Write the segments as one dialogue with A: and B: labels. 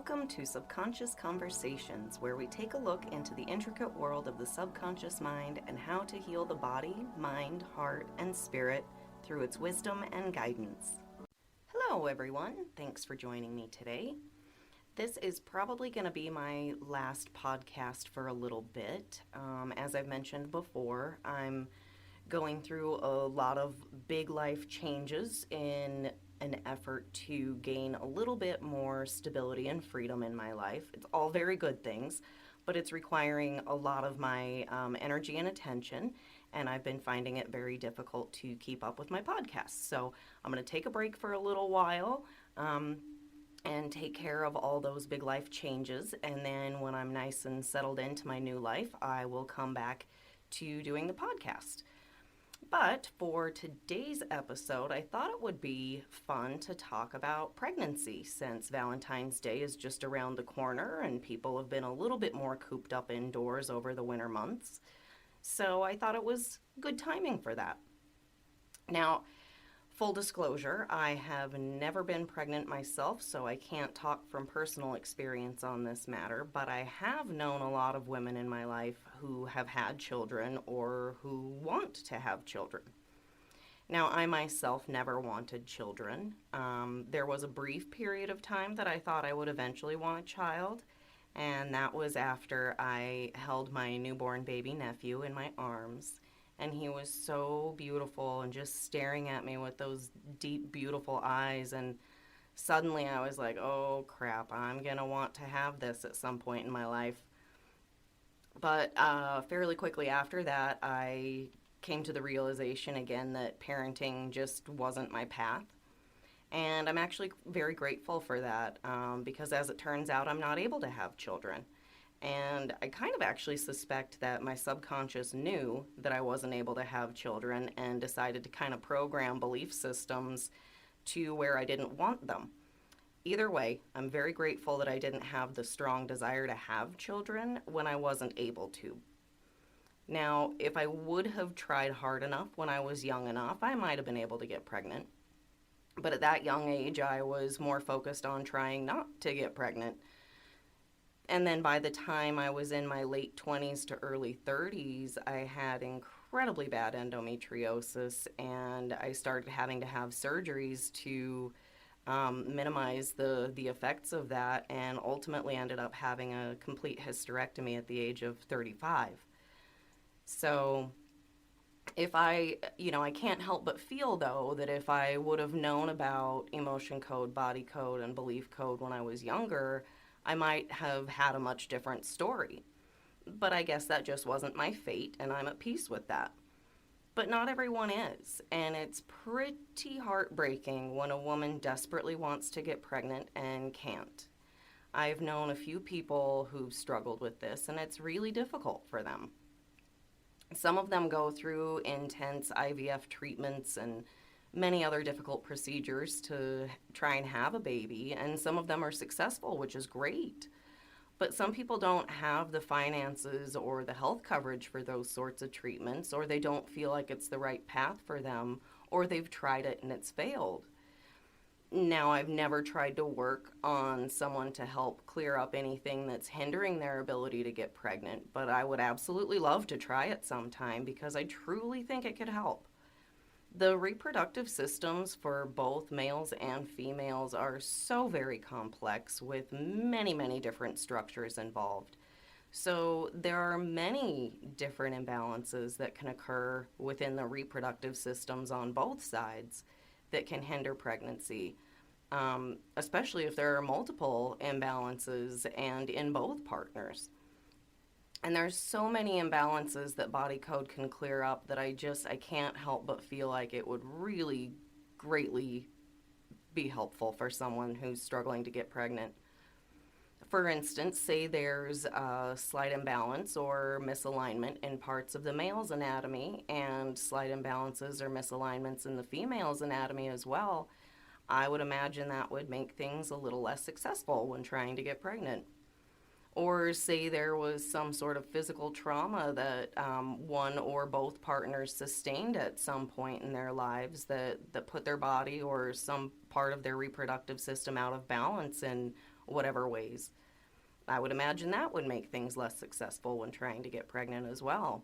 A: Welcome to Subconscious Conversations, where we take a look into the intricate world of the subconscious mind and how to heal the body, mind, heart, and spirit through its wisdom and guidance. Hello, everyone. Thanks for joining me today. This is probably going to be my last podcast for a little bit. As I've mentioned before, I'm going through a lot of big life changes in an effort to gain a little bit more stability and freedom in my life. It's all very good things, but it's requiring a lot of my energy and attention, and I've been finding it very difficult to keep up with my podcast. So I'm going to take a break for a little while and take care of all those big life changes, and then when I'm nice and settled into my new life, I will come back to doing the podcast. But for today's episode, I thought it would be fun to talk about pregnancy since Valentine's Day is just around the corner and people have been a little bit more cooped up indoors over the winter months. So I thought it was good timing for that. Now, full disclosure, I have never been pregnant myself, so I can't talk from personal experience on this matter, but I have known a lot of women in my life who have had children or who want to have children. Now, I myself never wanted children. There was a brief period of time that I thought I would eventually want a child, and that was after I held my newborn baby nephew in my arms. And he was so beautiful and just staring at me with those deep, beautiful eyes. And suddenly I was like, oh crap, I'm going to want to have this at some point in my life. But fairly quickly after that, I came to the realization again that parenting just wasn't my path. And I'm actually very grateful for that because as it turns out, I'm not able to have children. And I kind of actually suspect that my subconscious knew that I wasn't able to have children and decided to kind of program belief systems to where I didn't want them. Either way, I'm very grateful that I didn't have the strong desire to have children when I wasn't able to. Now, if I would have tried hard enough when I was young enough, I might have been able to get pregnant. But at that young age, I was more focused on trying not to get pregnant. And then by the time I was in my late 20s to early 30s, I had incredibly bad endometriosis, and I started having to have surgeries to minimize the effects of that, and ultimately ended up having a complete hysterectomy at the age of 35. So if I can't help but feel, though, that if I would have known about emotion code, body code, and belief code when I was younger, I might have had a much different story. But I guess that just wasn't my fate, and I'm at peace with that. But not everyone is, and it's pretty heartbreaking when a woman desperately wants to get pregnant and can't. I've known a few people who've struggled with this, and it's really difficult for them. Some of them go through intense IVF treatments and many other difficult procedures to try and have a baby, and some of them are successful, which is great. But some people don't have the finances or the health coverage for those sorts of treatments, or they don't feel like it's the right path for them, or they've tried it and it's failed. Now, I've never tried to work on someone to help clear up anything that's hindering their ability to get pregnant, but I would absolutely love to try it sometime because I truly think it could help. The reproductive systems for both males and females are so very complex with many, many different structures involved. So there are many different imbalances that can occur within the reproductive systems on both sides that can hinder pregnancy, especially if there are multiple imbalances and in both partners. And there's so many imbalances that body code can clear up that I can't help but feel like it would really greatly be helpful for someone who's struggling to get pregnant. For instance, say there's a slight imbalance or misalignment in parts of the male's anatomy and slight imbalances or misalignments in the female's anatomy as well. I would imagine that would make things a little less successful when trying to get pregnant. Or say there was some sort of physical trauma that one or both partners sustained at some point in their lives that put their body or some part of their reproductive system out of balance in whatever ways. I would imagine that would make things less successful when trying to get pregnant as well.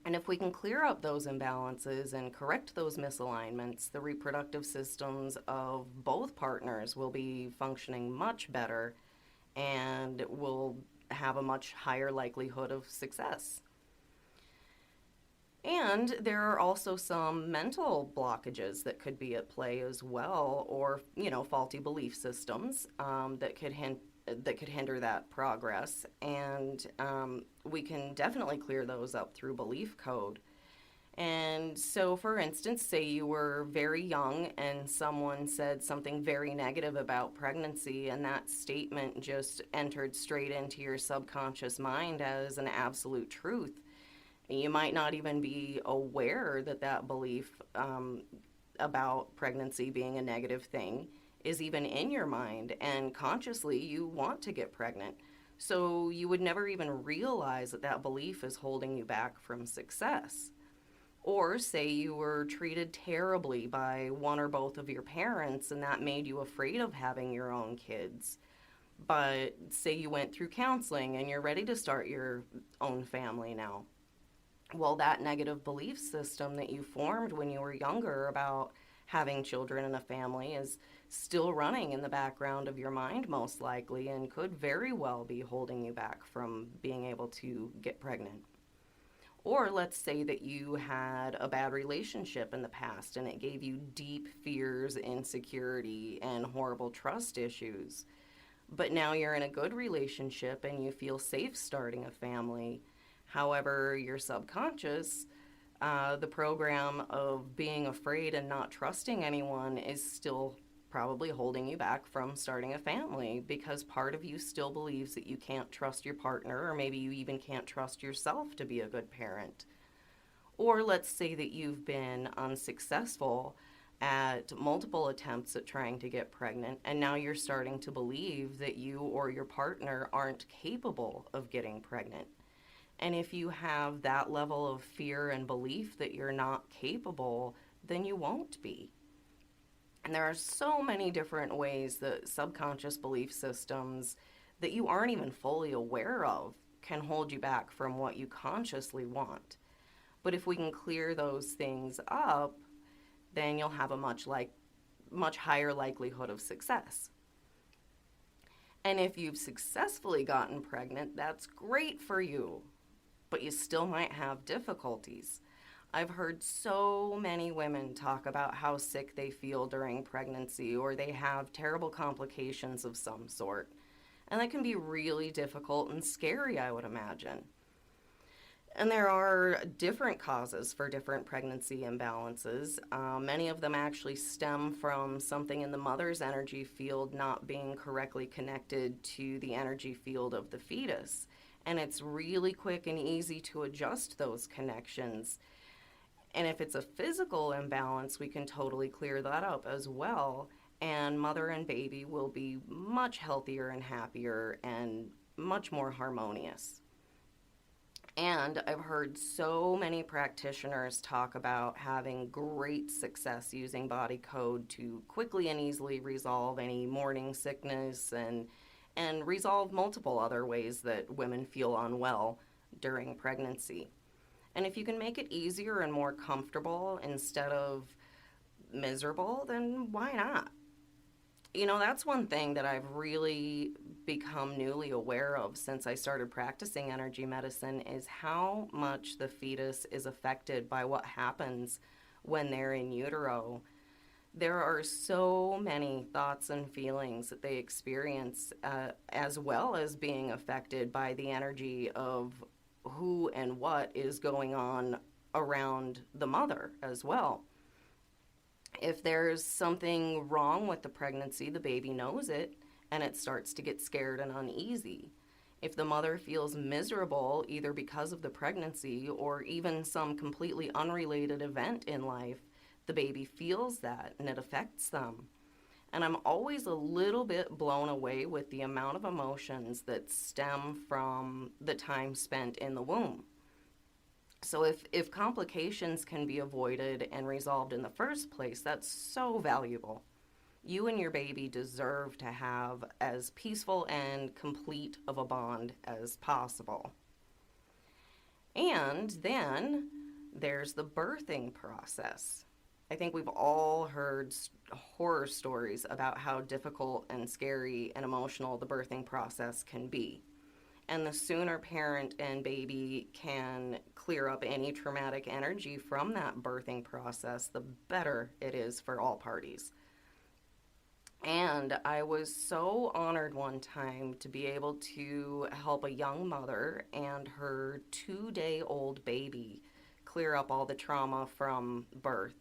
A: And if we can clear up those imbalances and correct those misalignments, the reproductive systems of both partners will be functioning much better and will have a much higher likelihood of success. And there are also some mental blockages that could be at play as well, or faulty belief systems that could hinder that progress. And we can definitely clear those up through belief code. And so, for instance, say you were very young and someone said something very negative about pregnancy, and that statement just entered straight into your subconscious mind as an absolute truth. You might not even be aware that that belief about pregnancy being a negative thing is even in your mind, and consciously you want to get pregnant. So you would never even realize that that belief is holding you back from success. Or say you were treated terribly by one or both of your parents and that made you afraid of having your own kids. But say you went through counseling and you're ready to start your own family now. Well, that negative belief system that you formed when you were younger about having children and a family is still running in the background of your mind, most likely, and could very well be holding you back from being able to get pregnant. Or let's say that you had a bad relationship in the past and it gave you deep fears, insecurity, and horrible trust issues. But now you're in a good relationship and you feel safe starting a family. However, your subconscious, the program of being afraid and not trusting anyone is still probably holding you back from starting a family because part of you still believes that you can't trust your partner, or maybe you even can't trust yourself to be a good parent. Or let's say that you've been unsuccessful at multiple attempts at trying to get pregnant, and now you're starting to believe that you or your partner aren't capable of getting pregnant. And if you have that level of fear and belief that you're not capable, then you won't be. And there are so many different ways that subconscious belief systems that you aren't even fully aware of can hold you back from what you consciously want. But if we can clear those things up, then you'll have a much higher likelihood of success. And if you've successfully gotten pregnant, that's great for you, but you still might have difficulties. I've heard so many women talk about how sick they feel during pregnancy, or they have terrible complications of some sort. And that can be really difficult and scary, I would imagine. And there are different causes for different pregnancy imbalances. Many of them actually stem from something in the mother's energy field not being correctly connected to the energy field of the fetus. And it's really quick and easy to adjust those connections. And if it's a physical imbalance, we can totally clear that up as well. And mother and baby will be much healthier and happier and much more harmonious. And I've heard so many practitioners talk about having great success using body code to quickly and easily resolve any morning sickness and resolve multiple other ways that women feel unwell during pregnancy. And if you can make it easier and more comfortable instead of miserable, then why not? That's one thing that I've really become newly aware of since I started practicing energy medicine is how much the fetus is affected by what happens when they're in utero. There are so many thoughts and feelings that they experience, as well as being affected by the energy of who and what is going on around the mother as well. If there's something wrong with the pregnancy, the baby knows it and it starts to get scared and uneasy. If the mother feels miserable either because of the pregnancy or even some completely unrelated event in life, the baby feels that and it affects them. And I'm always a little bit blown away with the amount of emotions that stem from the time spent in the womb. So if complications can be avoided and resolved in the first place, that's so valuable. You and your baby deserve to have as peaceful and complete of a bond as possible. And then there's the birthing process. I think we've all heard horror stories about how difficult and scary and emotional the birthing process can be. And the sooner parent and baby can clear up any traumatic energy from that birthing process, the better it is for all parties. And I was so honored one time to be able to help a young mother and her 2-day-old baby clear up all the trauma from birth.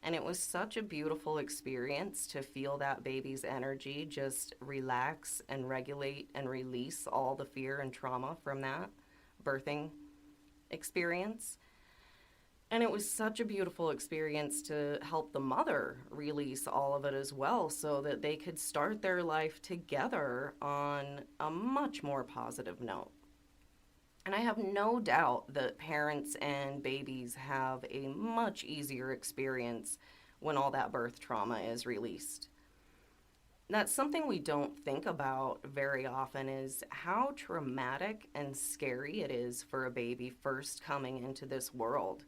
A: And it was such a beautiful experience to feel that baby's energy just relax and regulate and release all the fear and trauma from that birthing experience. And it was such a beautiful experience to help the mother release all of it as well so that they could start their life together on a much more positive note. And I have no doubt that parents and babies have a much easier experience when all that birth trauma is released. That's something we don't think about very often, is how traumatic and scary it is for a baby first coming into this world.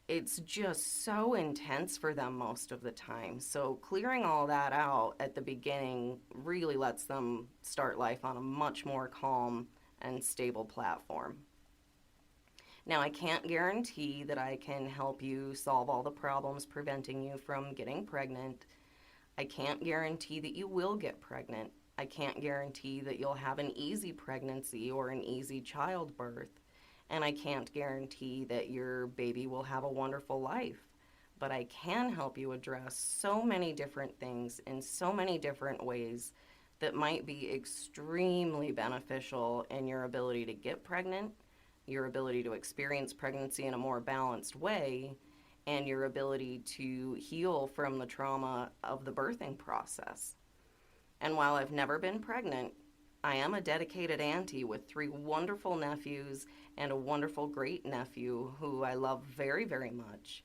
A: It's just so intense for them most of the time. So clearing all that out at the beginning really lets them start life on a much more calm and stable platform. Now, I can't guarantee that I can help you solve all the problems preventing you from getting pregnant. I can't guarantee that you will get pregnant. I can't guarantee that you'll have an easy pregnancy or an easy childbirth. And I can't guarantee that your baby will have a wonderful life. But I can help you address so many different things in so many different ways that might be extremely beneficial in your ability to get pregnant, your ability to experience pregnancy in a more balanced way, and your ability to heal from the trauma of the birthing process. And while I've never been pregnant, I am a dedicated auntie with 3 wonderful nephews and a wonderful great nephew who I love very, very much.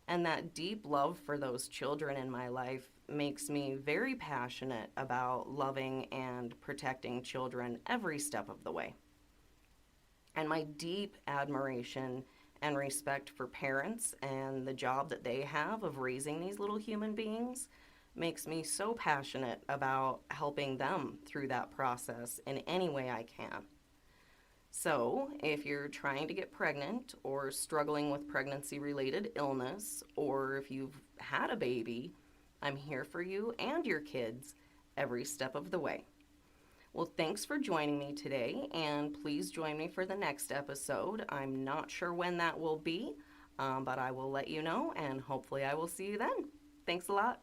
A: And that deep love for those children in my life makes me very passionate about loving and protecting children every step of the way. And my deep admiration and respect for parents and the job that they have of raising these little human beings makes me so passionate about helping them through that process in any way I can. So, if you're trying to get pregnant or struggling with pregnancy-related illness, or if you've had a baby, I'm here for you and your kids every step of the way. Well, thanks for joining me today, and please join me for the next episode. I'm not sure when that will be, but I will let you know, and hopefully I will see you then. Thanks a lot.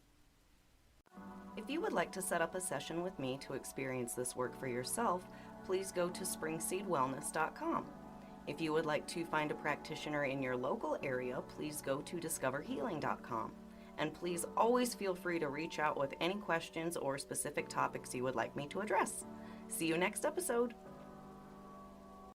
A: If you would like to set up a session with me to experience this work for yourself, please go to springseedwellness.com. If you would like to find a practitioner in your local area, please go to discoverhealing.com. And please always feel free to reach out with any questions or specific topics you would like me to address. See you next episode.